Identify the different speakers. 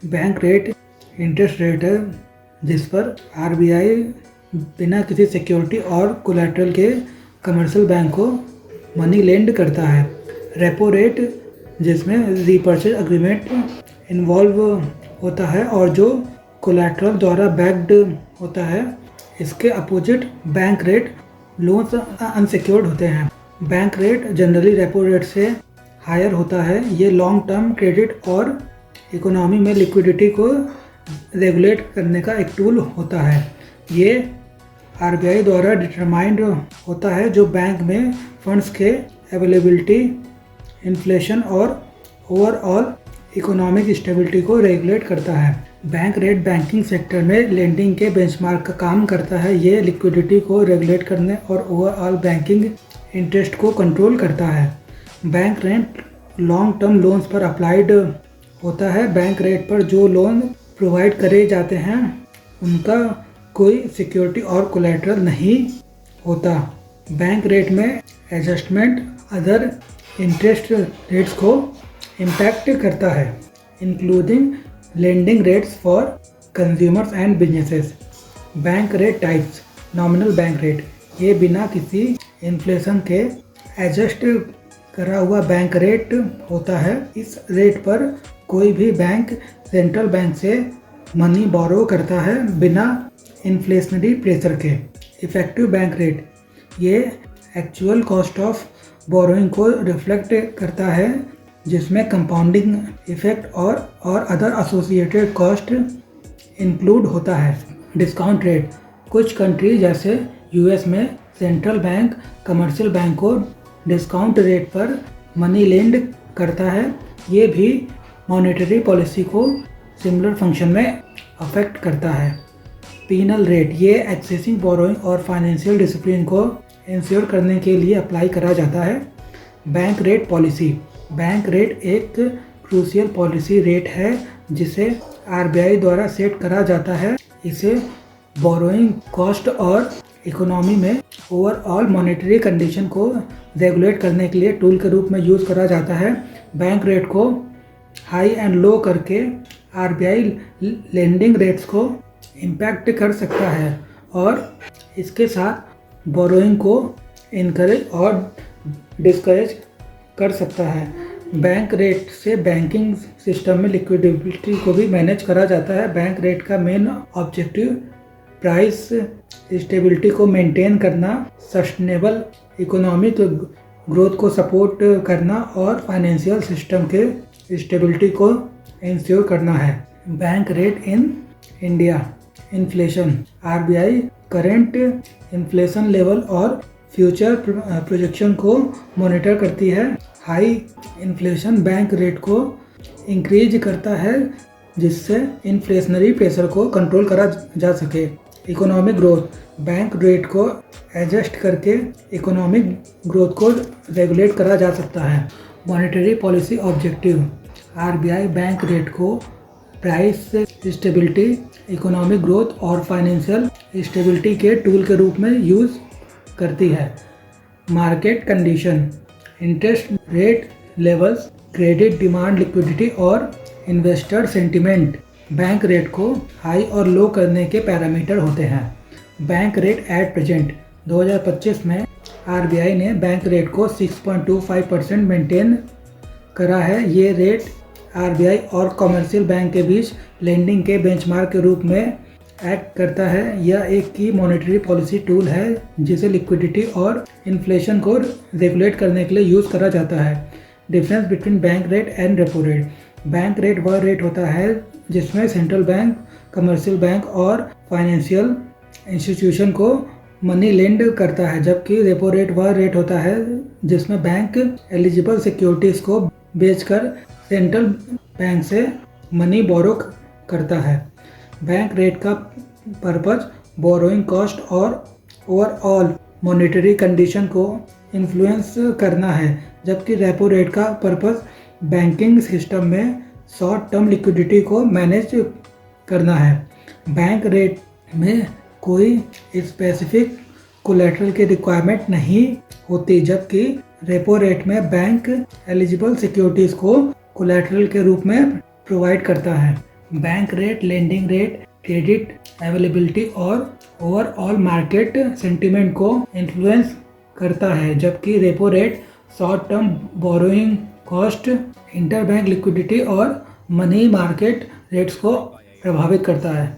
Speaker 1: Bank rate interest rate है जिस पर आरबीआई बिना किसी सिक्योरिटी और कोलैटरल के कमर्शियल बैंक को मनी लेंड करता है। रेपो रेट जिसमें रीपर्चेज एग्रीमेंट इन्वॉल्व होता है और जो कोलैटरल द्वारा बैक्ड होता है। इसके opposite bank rate loans unsecured होते हैं। Bank rate generally repo rate से हायर होता है। ये लॉन्ग टर्म क्रेडिट और इकोनॉमी में लिक्विडिटी को रेगुलेट करने का एक टूल होता है। ये आरबीआई द्वारा डिटरमाइंड होता है जो बैंक में फंड्स के अवेलेबिलिटी, इन्फ्लेशन और ओवरऑल इकोनॉमिक स्टेबिलिटी को रेगुलेट करता है। बैंक रेट बैंकिंग सेक्टर में लेंडिंग के बेंचमार्क का काम करता है। ये लिक्विडिटी को रेगुलेट करने और ओवरऑल बैंकिंग इंटरेस्ट को कंट्रोल करता है। Bank rate long term loans पर अप्लाइड होता है। बैंक रेट पर जो लोन प्रोवाइड करे जाते हैं उनका कोई सिक्योरिटी और कोलैटरल नहीं होता। बैंक रेट में एडजस्टमेंट अदर इंटरेस्ट रेट्स को इम्पैक्ट करता है, including lending rates for consumers and businesses. Bank rate types. Nominal bank rate, ये बिना किसी इन्फ्लेशन के एडजस्ट करा हुआ बैंक रेट होता है। इस रेट पर कोई भी बैंक सेंट्रल बैंक से मनी बोरो करता है बिना इन्फ्लेशनरी प्रेशर के। इफेक्टिव बैंक रेट, ये एक्चुअल कॉस्ट ऑफ बोरोइंग को रिफ्लेक्ट करता है जिसमें कंपाउंडिंग इफेक्ट और अदर एसोसिएटेड कॉस्ट इंक्लूड होता है। डिस्काउंट रेट, कुछ कंट्री जैसे यूएस में सेंट्रल बैंक कमर्शियल बैंक को डिस्काउंट रेट पर मनी लेंड करता है। ये भी मॉनेटरी पॉलिसी को सिमिलर फंक्शन में अफेक्ट करता है। पीनल रेट, ये एक्सेसिव बोरोइंग और फाइनेंशियल डिसिप्लिन को इंश्योर करने के लिए अप्लाई करा जाता है। Bank rate policy, bank rate एक क्रूशियल पॉलिसी रेट है जिसे आरबीआई द्वारा सेट करा जाता है। इसे बोरोइंग कॉस्ट और इकोनॉमी में ओवरऑल मॉनेटरी कंडीशन को रेगुलेट करने के लिए टूल के रूप में यूज़ करा जाता है। बैंक रेट को हाई एंड लो करके आरबीआई लेंडिंग रेट्स को इम्पैक्ट कर सकता है और इसके साथ बोरोइंग को इनकरेज और डिस्करेज कर सकता है। बैंक रेट से बैंकिंग सिस्टम में लिक्विडिटी को भी मैनेज करा जाता है। बैंक रेट का मेन ऑब्जेक्टिव प्राइस स्टेबिलिटी को मेंटेन करना, सस्टेनेबल इकोनॉमिक ग्रोथ को सपोर्ट करना और फाइनेंशियल सिस्टम के स्टेबिलिटी को इंश्योर करना है। Bank rate in India. Inflation, RBI current inflation level और फ्यूचर प्रोजेक्शन को मॉनिटर करती है। हाई इन्फ्लेशन बैंक रेट को इंक्रीज करता है जिससे इन्फ्लेशनरी प्रेशर को कंट्रोल करा जा सके। इकोनॉमिक ग्रोथ, बैंक रेट को एडजस्ट करके इकोनॉमिक ग्रोथ को रेगुलेट करा जा सकता है। Monetary policy objective, RBI bank rate को प्राइस स्टेबिलिटी, इकोनॉमिक ग्रोथ और फाइनेंशियल स्टेबिलिटी के टूल के रूप में यूज़ करती है। Market condition, interest rate levels, credit demand, liquidity और इन्वेस्टर सेंटिमेंट बैंक रेट को हाई और लो करने के पैरामीटर होते हैं। बैंक रेट एट प्रेजेंट, 2025 में आरबीआई ने बैंक रेट को 6.25% मेंटेन करा है। ये रेट आरबीआई और कमर्शियल बैंक के बीच लेंडिंग के बेंचमार्क के रूप में एक्ट करता है। यह एक की मॉनेटरी पॉलिसी टूल है जिसे लिक्विडिटी और इन्फ्लेशन को रेगुलेट करने के लिए यूज़ करा जाता है। Difference between bank rate and repo rate, bank rate वह रेट होता है जिसमें सेंट्रल बैंक कमर्शियल बैंक और फाइनेंशियल इंस्टीट्यूशन को मनी लेंड करता है, जबकि रेपो रेट वह रेट होता है जिसमें बैंक एलिजिबल सिक्योरिटीज़ को बेचकर सेंट्रल बैंक से मनी बोरो करता है। बैंक रेट का पर्पज बोरोइंग कॉस्ट और ओवरऑल मॉनेटरी कंडीशन को इन्फ्लुएंस करना है, जबकि रेपो रेट का पर्पज बैंकिंग सिस्टम में शॉर्ट टर्म लिक्विडिटी को मैनेज करना है। बैंक रेट में कोई स्पेसिफिक कोलैटरल की रिक्वायरमेंट नहीं होती, जबकि रेपो रेट में बैंक एलिजिबल सिक्योरिटीज़ को कोलैटरल के रूप में प्रोवाइड करता है। Bank rate, lending rate, credit availability और ओवरऑल मार्केट सेंटीमेंट को इन्फ्लुएंस करता है, जबकि repo rate short term borrowing cost, interbank liquidity और मनी मार्केट रेट्स को प्रभावित करता है।